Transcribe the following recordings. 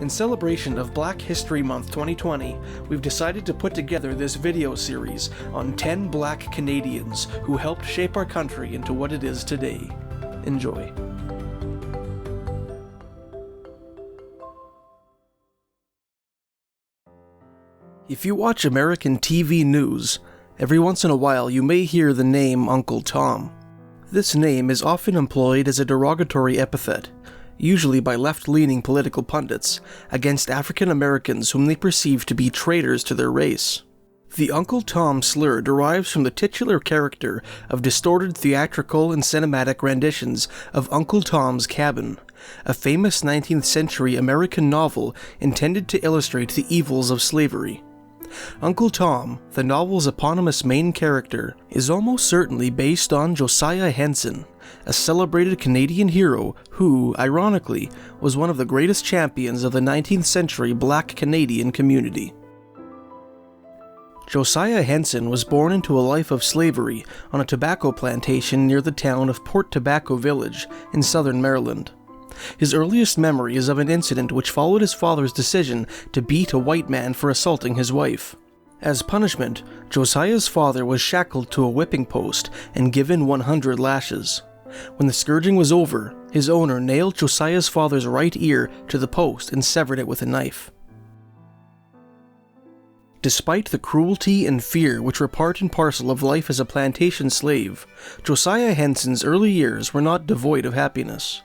In celebration of Black History Month 2020, we've decided to put together this video series on 10 Black Canadians who helped shape our country into what it is today. Enjoy. If you watch American TV news, every once in a while you may hear the name Uncle Tom. This name is often employed as a derogatory epithet, usually by left-leaning political pundits, against African Americans whom they perceive to be traitors to their race. The Uncle Tom slur derives from the titular character of distorted theatrical and cinematic renditions of Uncle Tom's Cabin, a famous 19th century American novel intended to illustrate the evils of slavery. Uncle Tom, the novel's eponymous main character, is almost certainly based on Josiah Henson, a celebrated Canadian hero who, ironically, was one of the greatest champions of the 19th century Black Canadian community. Josiah Henson was born into a life of slavery on a tobacco plantation near the town of Port Tobacco Village in southern Maryland. His earliest memory is of an incident which followed his father's decision to beat a white man for assaulting his wife. As punishment, Josiah's father was shackled to a whipping post and given 100 lashes. When the scourging was over, his owner nailed Josiah's father's right ear to the post and severed it with a knife. Despite the cruelty and fear which were part and parcel of life as a plantation slave, Josiah Henson's early years were not devoid of happiness.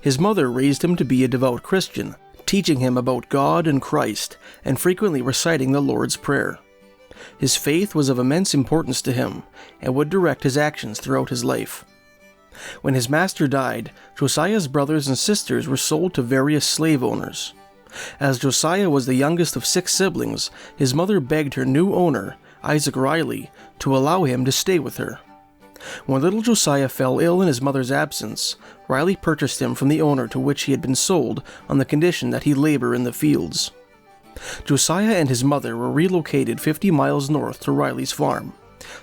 His mother raised him to be a devout Christian, teaching him about God and Christ, and frequently reciting the Lord's Prayer. His faith was of immense importance to him, and would direct his actions throughout his life. When his master died, Josiah's brothers and sisters were sold to various slave owners. As Josiah was the youngest of 6 siblings, his mother begged her new owner, Isaac Riley, to allow him to stay with her. When little Josiah fell ill in his mother's absence, Riley purchased him from the owner to which he had been sold on the condition that he labor in the fields. Josiah and his mother were relocated 50 miles north to Riley's farm,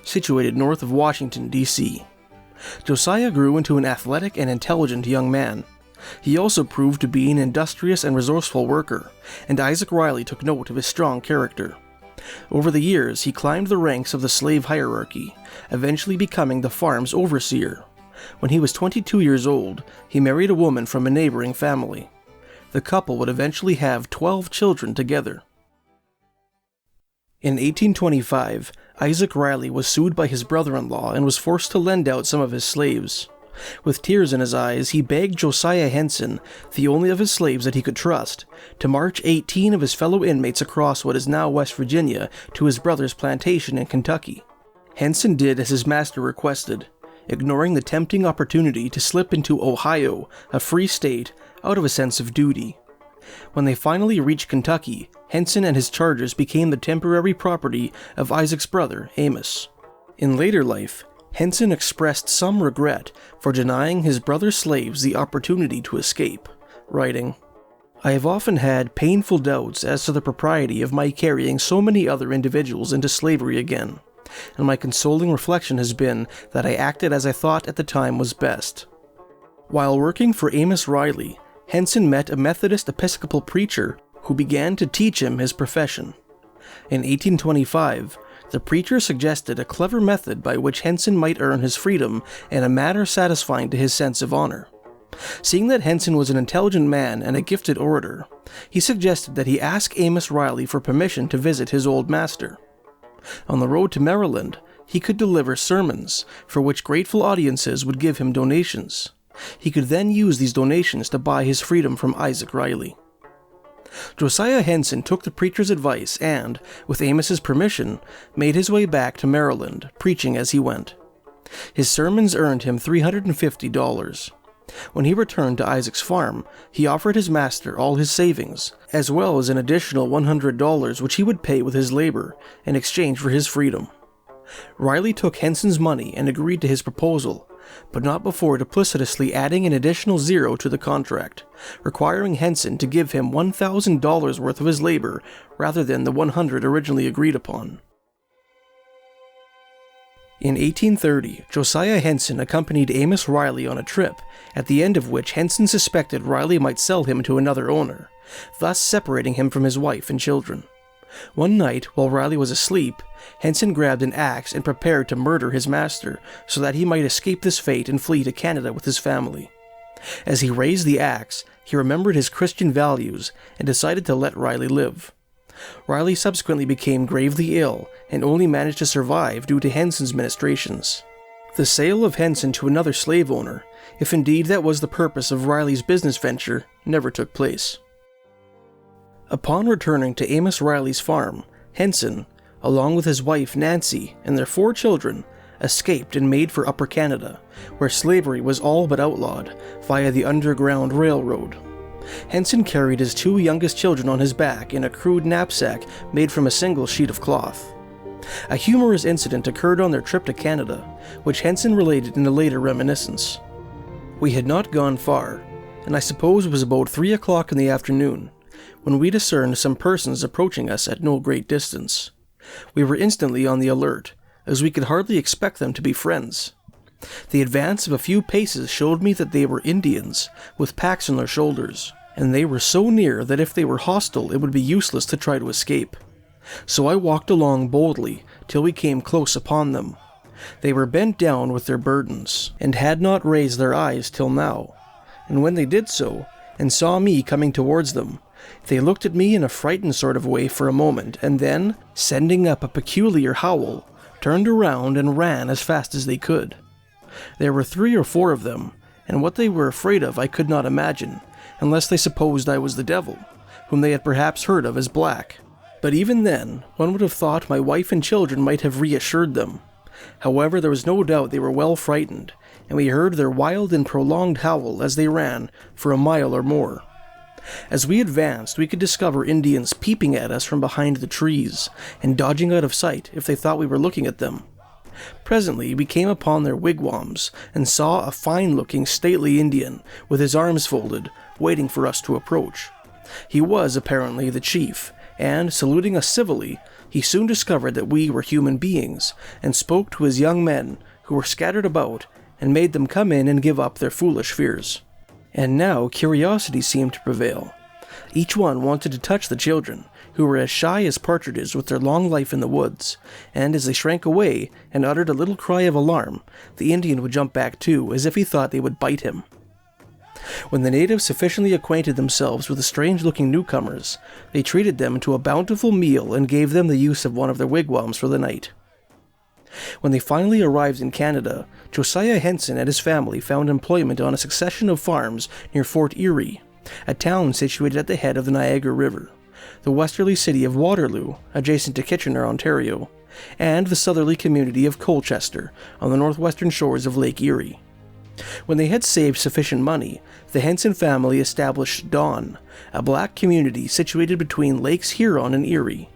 situated north of Washington, D.C. Josiah grew into an athletic and intelligent young man. He also proved to be an industrious and resourceful worker, and Isaac Riley took note of his strong character. Over the years, he climbed the ranks of the slave hierarchy, eventually becoming the farm's overseer. When he was 22 years old, he married a woman from a neighboring family. The couple would eventually have 12 children together. In 1825, Isaac Riley was sued by his brother-in-law and was forced to lend out some of his slaves. With tears in his eyes, he begged Josiah Henson, the only of his slaves that he could trust, to march 18 of his fellow inmates across what is now West Virginia to his brother's plantation in Kentucky. Henson did as his master requested, ignoring the tempting opportunity to slip into Ohio, a free state, out of a sense of duty. When they finally reached Kentucky, Henson and his charges became the temporary property of Isaac's brother, Amos. In later life, Henson expressed some regret for denying his brother's slaves the opportunity to escape, writing, "I have often had painful doubts as to the propriety of my carrying so many other individuals into slavery again, and my consoling reflection has been that I acted as I thought at the time was best." While working for Amos Riley, Henson met a Methodist Episcopal preacher who began to teach him his profession. In 1825, the preacher suggested a clever method by which Henson might earn his freedom in a manner satisfying to his sense of honor. Seeing that Henson was an intelligent man and a gifted orator, he suggested that he ask Amos Riley for permission to visit his old master. On the road to Maryland, he could deliver sermons, for which grateful audiences would give him donations. He could then use these donations to buy his freedom from Isaac Riley. Josiah Henson took the preacher's advice and, with Amos's permission, made his way back to Maryland, preaching as he went. His sermons earned him $350. When he returned to Isaac's farm, he offered his master all his savings, as well as an additional $100 which he would pay with his labor in exchange for his freedom. Riley took Henson's money and agreed to his proposal, but not before duplicitously adding an additional 0 to the contract, requiring Henson to give him $1,000 worth of his labor rather than the $100 originally agreed upon. In 1830, Josiah Henson accompanied Amos Riley on a trip, at the end of which Henson suspected Riley might sell him to another owner, thus separating him from his wife and children. One night, while Riley was asleep, Henson grabbed an axe and prepared to murder his master so that he might escape this fate and flee to Canada with his family. As he raised the axe, he remembered his Christian values and decided to let Riley live. Riley subsequently became gravely ill and only managed to survive due to Henson's ministrations. The sale of Henson to another slave owner, if indeed that was the purpose of Riley's business venture, never took place. Upon returning to Amos Riley's farm, Henson, along with his wife Nancy and their 4 children, escaped and made for Upper Canada, where slavery was all but outlawed via the Underground Railroad. Henson carried his 2 youngest children on his back in a crude knapsack made from a single sheet of cloth. A humorous incident occurred on their trip to Canada, which Henson related in a later reminiscence. We had not gone far, and I suppose it was about 3 o'clock in the afternoon, when we discerned some persons approaching us at no great distance. We were instantly on the alert, as we could hardly expect them to be friends. The advance of a few paces showed me that they were Indians, with packs on their shoulders, and they were so near that if they were hostile it would be useless to try to escape. So I walked along boldly till we came close upon them. They were bent down with their burdens, and had not raised their eyes till now, and when they did so, and saw me coming towards them, they looked at me in a frightened sort of way for a moment, and then, sending up a peculiar howl, turned around and ran as fast as they could. There were 3 or 4 of them, and what they were afraid of I could not imagine, unless they supposed I was the devil, whom they had perhaps heard of as black. But even then, one would have thought my wife and children might have reassured them. However, there was no doubt they were well frightened, and we heard their wild and prolonged howl as they ran for a mile or more. As we advanced, we could discover Indians peeping at us from behind the trees, and dodging out of sight if they thought we were looking at them. Presently, we came upon their wigwams, and saw a fine-looking, stately Indian, with his arms folded, waiting for us to approach. He was, apparently, the chief, and, saluting us civilly, he soon discovered that we were human beings, and spoke to his young men, who were scattered about, and made them come in and give up their foolish fears. And now curiosity seemed to prevail. Each one wanted to touch the children, who were as shy as partridges with their long life in the woods, and as they shrank away and uttered a little cry of alarm, the Indian would jump back too, as if he thought they would bite him. When the natives sufficiently acquainted themselves with the strange-looking newcomers, they treated them to a bountiful meal and gave them the use of one of their wigwams for the night. When they finally arrived in Canada, Josiah Henson and his family found employment on a succession of farms near Fort Erie, a town situated at the head of the Niagara River, the westerly city of Waterloo, adjacent to Kitchener, Ontario, and the southerly community of Colchester, on the northwestern shores of Lake Erie. When they had saved sufficient money, the Henson family established Dawn, a black community situated between Lakes Huron and Erie.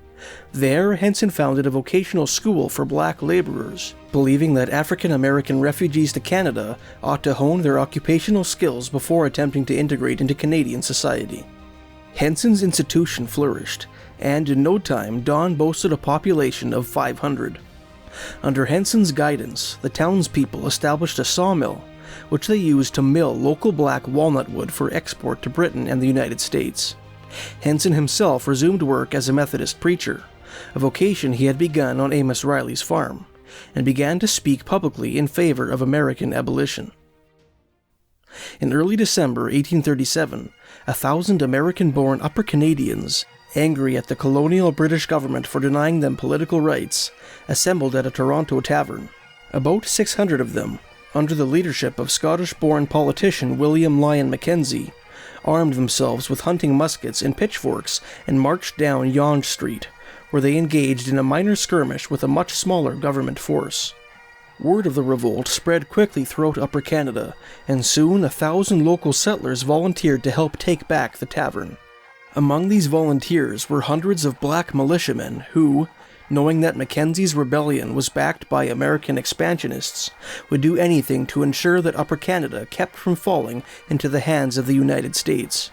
There, Henson founded a vocational school for black laborers, believing that African-American refugees to Canada ought to hone their occupational skills before attempting to integrate into Canadian society. Henson's institution flourished, and in no time Dawn boasted a population of 500. Under Henson's guidance, the townspeople established a sawmill, which they used to mill local black walnut wood for export to Britain and the United States. Henson himself resumed work as a Methodist preacher, a vocation he had begun on Amos Riley's farm, and began to speak publicly in favor of American abolition. In early December 1837, 1,000 American-born Upper Canadians, angry at the colonial British government for denying them political rights, assembled at a Toronto tavern. About 600 of them, under the leadership of Scottish-born politician William Lyon Mackenzie, armed themselves with hunting muskets and pitchforks and marched down Yonge Street, where they engaged in a minor skirmish with a much smaller government force. Word of the revolt spread quickly throughout Upper Canada, and soon 1,000 local settlers volunteered to help take back the tavern. Among these volunteers were hundreds of black militiamen who, knowing that Mackenzie's rebellion was backed by American expansionists, would do anything to ensure that Upper Canada kept from falling into the hands of the United States.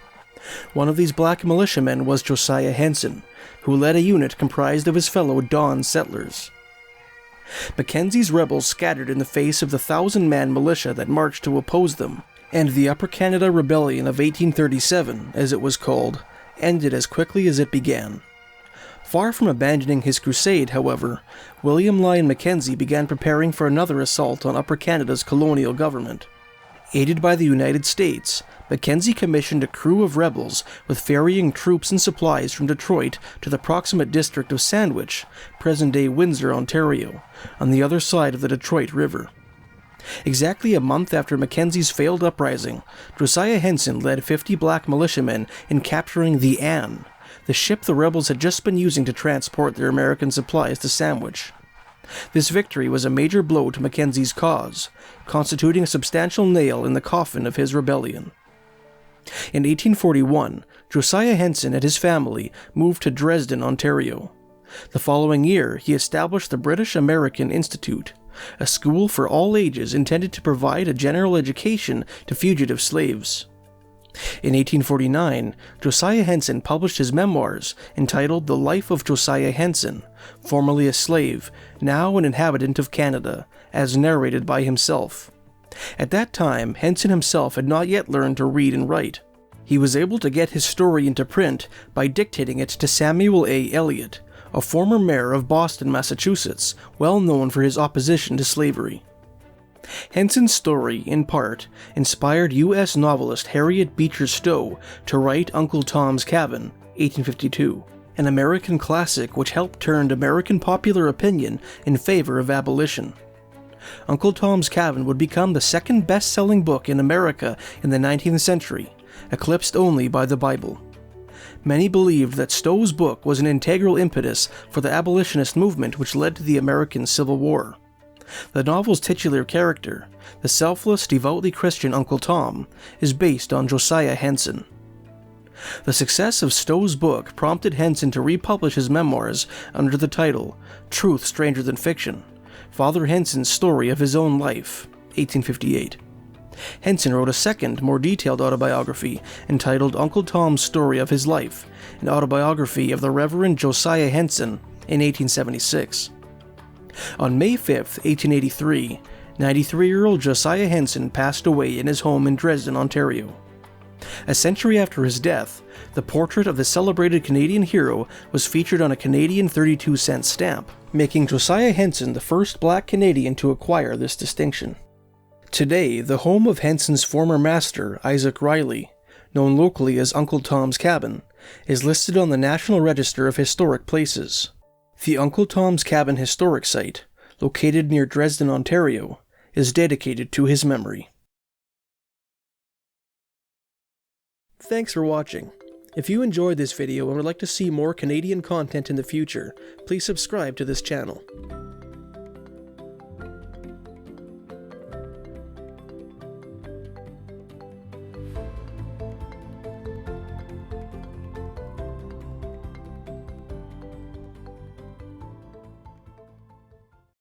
One of these black militiamen was Josiah Henson, who led a unit comprised of his fellow Dawn settlers. Mackenzie's rebels scattered in the face of the 1,000-man militia that marched to oppose them, and the Upper Canada Rebellion of 1837, as it was called, ended as quickly as it began. Far from abandoning his crusade, however, William Lyon Mackenzie began preparing for another assault on Upper Canada's colonial government. Aided by the United States, Mackenzie commissioned a crew of rebels with ferrying troops and supplies from Detroit to the proximate district of Sandwich, present-day Windsor, Ontario, on the other side of the Detroit River. Exactly a month after Mackenzie's failed uprising, Josiah Henson led 50 black militiamen in capturing the Anne, the ship the rebels had just been using to transport their American supplies to Sandwich. This victory was a major blow to Mackenzie's cause, constituting a substantial nail in the coffin of his rebellion. In 1841, Josiah Henson and his family moved to Dresden, Ontario. The following year, he established the British American Institute, a school for all ages intended to provide a general education to fugitive slaves. In 1849, Josiah Henson published his memoirs entitled The Life of Josiah Henson, formerly a slave, now an inhabitant of Canada, as narrated by himself. At that time, Henson himself had not yet learned to read and write. He was able to get his story into print by dictating it to Samuel A. Eliot, a former mayor of Boston, Massachusetts, well known for his opposition to slavery. Henson's story, in part, inspired U.S. novelist Harriet Beecher Stowe to write Uncle Tom's Cabin, 1852, an American classic which helped turn American popular opinion in favor of abolition. Uncle Tom's Cabin would become the second best-selling book in America in the 19th century, eclipsed only by the Bible. Many believed that Stowe's book was an integral impetus for the abolitionist movement which led to the American Civil War. The novel's titular character, the selfless, devoutly Christian Uncle Tom, is based on Josiah Henson. The success of Stowe's book prompted Henson to republish his memoirs under the title Truth Stranger Than Fiction, Father Henson's Story of His Own Life, 1858. Henson wrote a second, more detailed autobiography entitled Uncle Tom's Story of His Life, an autobiography of the Reverend Josiah Henson, in 1876. On May 5, 1883, 93-year-old Josiah Henson passed away in his home in Dresden, Ontario. A century after his death, the portrait of the celebrated Canadian hero was featured on a Canadian 32-cent stamp, making Josiah Henson the first black Canadian to acquire this distinction. Today, the home of Henson's former master, Isaac Riley, known locally as Uncle Tom's Cabin, is listed on the National Register of Historic Places. The Uncle Tom's Cabin Historic Site, located near Dresden, Ontario, is dedicated to his memory. Thanks for watching. If you enjoyed this video and would like to see more Canadian content in the future, please subscribe to this channel.